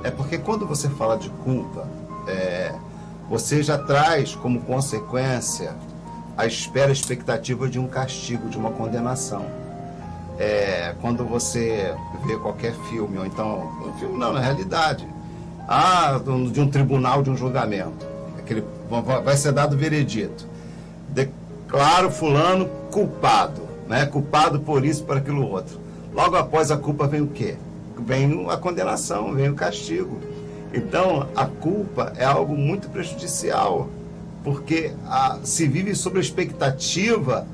É porque quando você fala de culpa, você já traz como consequência a expectativa de um castigo, de uma condenação. Quando você vê qualquer filme, ou então, um filme não, na realidade, de um tribunal, de um julgamento, vai ser dado veredito. Declaro fulano culpado, né? Culpado por isso, por aquilo outro. Logo após a culpa vem o quê? Vem a condenação, vem o castigo. Então, a culpa é algo muito prejudicial, porque se vive sob a expectativa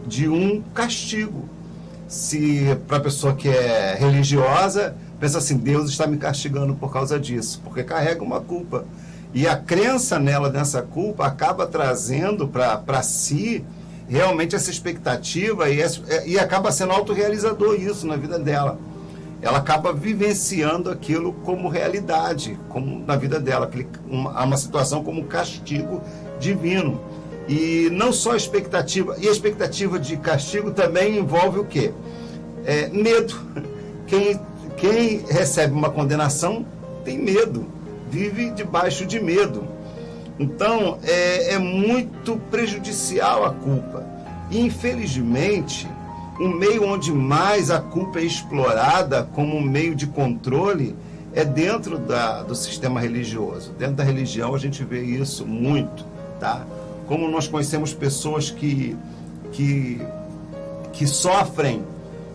de um castigo. Se para a pessoa que é religiosa, pensa assim, Deus está me castigando por causa disso, porque carrega uma culpa. E a crença nessa culpa acaba trazendo para si realmente essa expectativa e acaba sendo autorrealizador isso na vida dela. Ela acaba vivenciando aquilo como realidade, como na vida dela, uma situação como castigo divino. E não só a expectativa, e a expectativa de castigo também envolve o quê? Medo. Quem recebe uma condenação tem medo, vive debaixo de medo. Então, é muito prejudicial a culpa. E, infelizmente, o meio onde mais a culpa é explorada como um meio de controle é dentro do sistema religioso. Dentro da religião a gente vê isso muito, tá? Como nós conhecemos pessoas que sofrem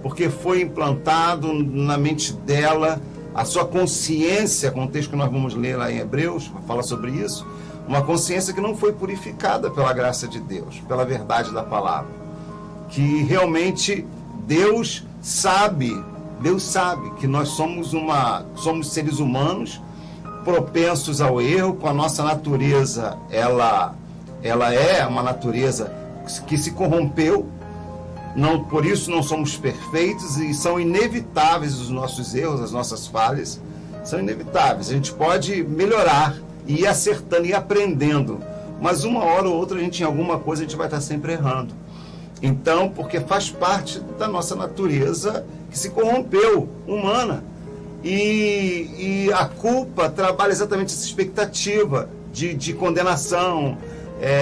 porque foi implantado na mente dela a sua consciência, com o texto que nós vamos ler lá em Hebreus, fala sobre isso, uma consciência que não foi purificada pela graça de Deus, pela verdade da palavra. Que realmente Deus sabe que nós somos seres humanos propensos ao erro, com a nossa natureza, ela é uma natureza que se corrompeu, por isso não somos perfeitos e são inevitáveis os nossos erros, as nossas falhas, são inevitáveis. A gente pode melhorar e ir acertando e aprendendo, mas uma hora ou outra em alguma coisa a gente vai estar sempre errando. Então, porque faz parte da nossa natureza que se corrompeu, humana. E a culpa trabalha exatamente essa expectativa de condenação,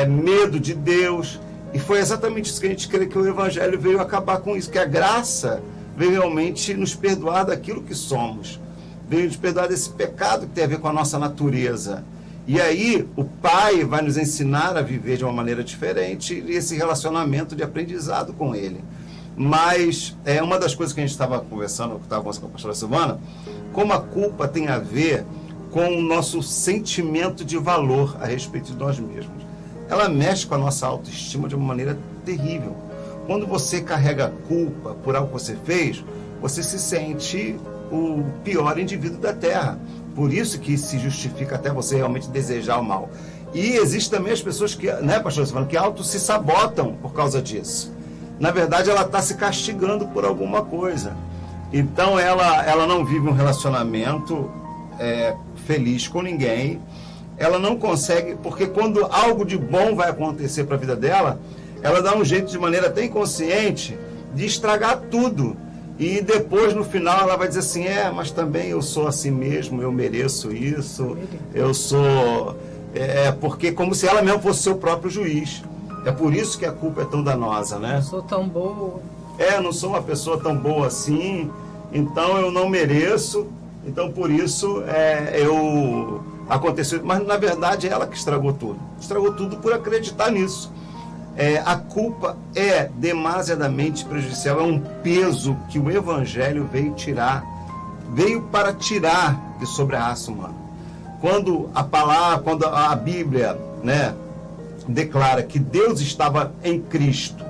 medo de Deus. E foi exatamente isso que a gente crê que o Evangelho veio acabar com isso, que a graça veio realmente nos perdoar daquilo que somos. Veio nos perdoar desse pecado que tem a ver com a nossa natureza. E aí o Pai vai nos ensinar a viver de uma maneira diferente e esse relacionamento de aprendizado com Ele. Mas uma das coisas que a gente estava conversando com a pastora Silvana, como a culpa tem a ver com o nosso sentimento de valor a respeito de nós mesmos. Ela mexe com a nossa autoestima de uma maneira terrível. Quando você carrega culpa por algo que você fez, você se sente o pior indivíduo da Terra. Por isso que se justifica até você realmente desejar o mal. E existem também as pessoas que, né, pastor Silvano, que se sabotam por causa disso. Na verdade, ela está se castigando por alguma coisa. Então, ela não vive um relacionamento feliz com ninguém. Ela não consegue, porque quando algo de bom vai acontecer para a vida dela, ela dá um jeito de maneira até inconsciente de estragar tudo. E depois, no final, ela vai dizer assim, mas também eu sou assim mesmo, eu mereço isso, eu sou... porque como se ela mesma fosse seu próprio juiz. É por isso que a culpa é tão danosa, né? Não sou tão boa. Não sou uma pessoa tão boa assim, então eu não mereço, então por isso aconteceu. Mas, na verdade, é ela que estragou tudo. Estragou tudo por acreditar nisso. A culpa é demasiadamente prejudicial, é um peso que o Evangelho veio para tirar de sobre a raça humana. Quando a Bíblia, né, declara que Deus estava em Cristo,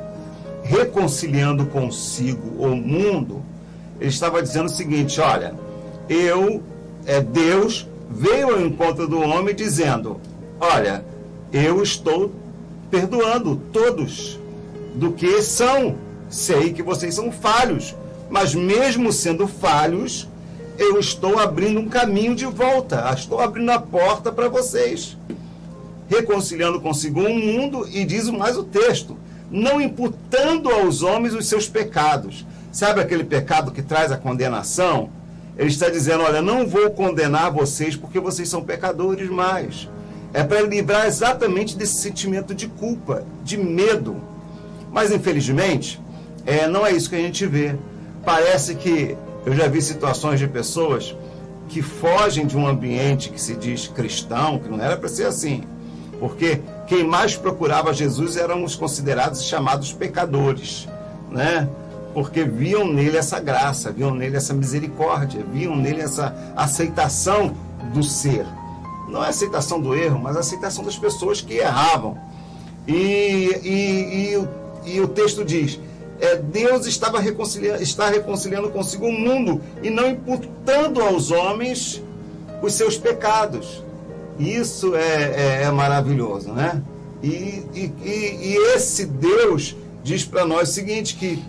reconciliando consigo o mundo, ele estava dizendo o seguinte, olha, Deus veio ao encontro do homem dizendo, olha, eu estou perdoando todos do que são. Sei que vocês são falhos, mas mesmo sendo falhos, eu estou abrindo um caminho de volta, estou abrindo a porta para vocês. Reconciliando consigo o mundo, e diz mais o texto, não imputando aos homens os seus pecados. Sabe aquele pecado que traz a condenação? Ele está dizendo, olha, não vou condenar vocês porque vocês são pecadores mais. É para livrar exatamente desse sentimento de culpa, de medo. Mas, infelizmente, não é isso que a gente vê. Parece que eu já vi situações de pessoas que fogem de um ambiente que se diz cristão, que não era para ser assim. Porque quem mais procurava Jesus eram os considerados e chamados pecadores, né? Porque viam nele essa graça, viam nele essa misericórdia, viam nele essa aceitação do ser. Não é a aceitação do erro, mas a aceitação das pessoas que erravam. E o texto diz, Deus está reconciliando consigo o mundo e não imputando aos homens os seus pecados. Isso é maravilhoso, né? E esse Deus diz para nós o seguinte, que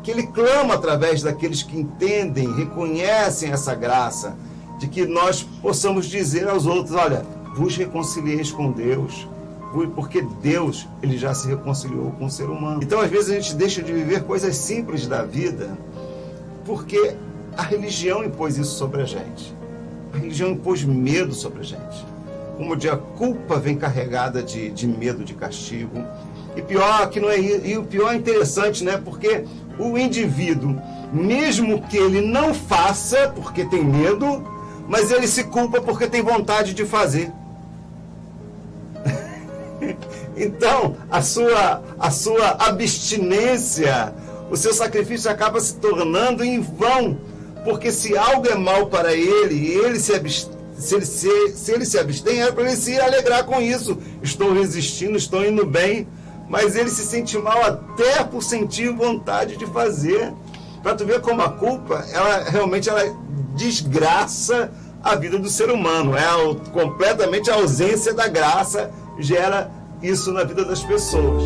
ele clama através daqueles que entendem, reconhecem essa graça, de que nós possamos dizer aos outros, olha, vos reconcilieis com Deus, porque Deus, ele já se reconciliou com o ser humano. Então, às vezes, a gente deixa de viver coisas simples da vida, porque a religião impôs isso sobre a gente. A religião impôs medo sobre a gente. Como a culpa vem carregada de medo, de castigo. E pior que não é isso. E o pior é interessante, né? Porque o indivíduo, mesmo que ele não faça porque tem medo, mas ele se culpa porque tem vontade de fazer. Então, a sua abstinência, o seu sacrifício acaba se tornando em vão, porque se algo é mal para ele, e ele se ele se abstém, é para ele se alegrar com isso. Estou resistindo, estou indo bem, mas ele se sente mal até por sentir vontade de fazer. Para tu ver como a culpa, ela realmente desgraça a vida do ser humano. Completamente a ausência da graça gera isso na vida das pessoas.